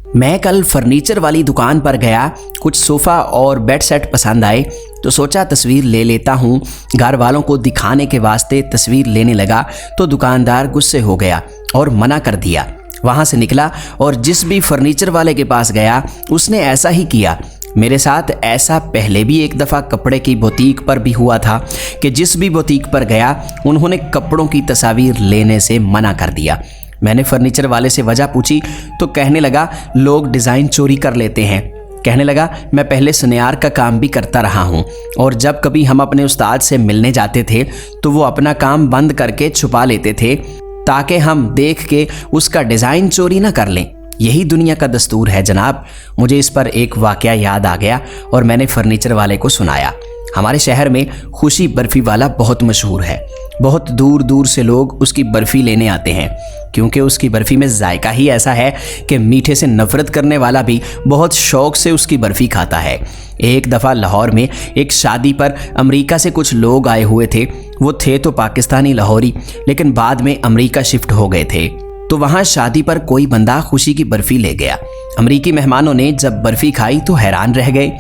मैं कल फर्नीचर वाली दुकान पर गया, कुछ सोफ़ा और बेड सेट पसंद आए तो सोचा तस्वीर ले लेता हूँ। घर वालों को दिखाने के वास्ते तस्वीर लेने लगा तो दुकानदार गुस्से हो गया और मना कर दिया। वहाँ से निकला और जिस भी फर्नीचर वाले के पास गया उसने ऐसा ही किया। मेरे साथ ऐसा पहले भी एक दफ़ा कपड़े की बुटीक पर भी हुआ था कि जिस भी बुटीक पर गया उन्होंने कपड़ों की तस्वीर लेने से मना कर दिया। मैंने फर्नीचर वाले से वजह पूछी तो कहने लगा लोग डिज़ाइन चोरी कर लेते हैं। कहने लगा मैं पहले सुनियार का काम भी करता रहा हूँ और जब कभी हम अपने उस्ताद से मिलने जाते थे तो वो अपना काम बंद करके छुपा लेते थे ताकि हम देख के उसका डिज़ाइन चोरी ना कर लें। यही दुनिया का दस्तूर है जनाब। मुझे इस पर एक वाकया याद आ गया और मैंने फर्नीचर वाले को सुनाया। हमारे शहर में खुशी बर्फ़ी वाला बहुत मशहूर है। बहुत दूर दूर से लोग उसकी बर्फ़ी लेने आते हैं क्योंकि उसकी बर्फ़ी में जायका ही ऐसा है कि मीठे से नफ़रत करने वाला भी बहुत शौक़ से उसकी बर्फ़ी खाता है। एक दफ़ा लाहौर में एक शादी पर अमेरिका से कुछ लोग आए हुए थे। वो थे तो पाकिस्तानी लाहौरी लेकिन बाद में अमेरिका शिफ्ट हो गए थे। तो वहाँ शादी पर कोई बंदा खुशी की बर्फ़ी ले गया। अमेरिकी मेहमानों ने जब बर्फ़ी खाई तो हैरान रह गए।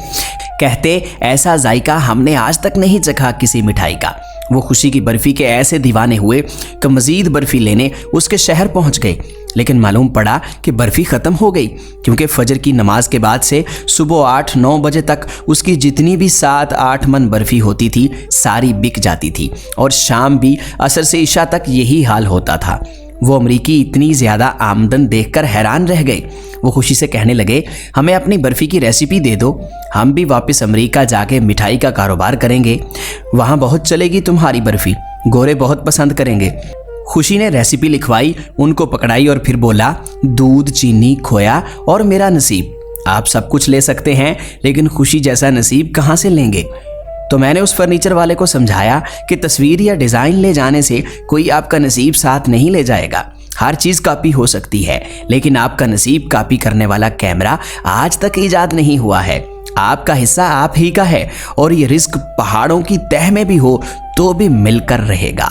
कहते ऐसा जायका हमने आज तक नहीं चखा किसी मिठाई का। वो खुशी की बर्फ़ी के ऐसे दीवाने हुए कि मज़ीद बर्फ़ी लेने उसके शहर पहुंच गए। लेकिन मालूम पड़ा कि बर्फ़ी ख़त्म हो गई क्योंकि फजर की नमाज के बाद से सुबह 8-9 बजे तक उसकी जितनी भी 7-8 मन बर्फ़ी होती थी सारी बिक जाती थी और शाम भी असर से इशा तक यही हाल होता था। वो अमरीकी इतनी ज़्यादा आमदन देखकर हैरान रह गए। वो खुशी से कहने लगे हमें अपनी बर्फ़ी की रेसिपी दे दो, हम भी वापस अमेरिका जाके मिठाई का कारोबार करेंगे। वहाँ बहुत चलेगी तुम्हारी बर्फ़ी, गोरे बहुत पसंद करेंगे। खुशी ने रेसिपी लिखवाई, उनको पकड़ाई और फिर बोला दूध, चीनी, खोया और मेरा नसीब। आप सब कुछ ले सकते हैं लेकिन खुशी जैसा नसीब कहाँ से लेंगे। तो मैंने उस फर्नीचर वाले को समझाया कि तस्वीर या डिज़ाइन ले जाने से कोई आपका नसीब साथ नहीं ले जाएगा। हर चीज़ कॉपी हो सकती है लेकिन आपका नसीब कॉपी करने वाला कैमरा आज तक ईजाद नहीं हुआ है। आपका हिस्सा आप ही का है और ये रिस्क पहाड़ों की तह में भी हो तो भी मिलकर रहेगा।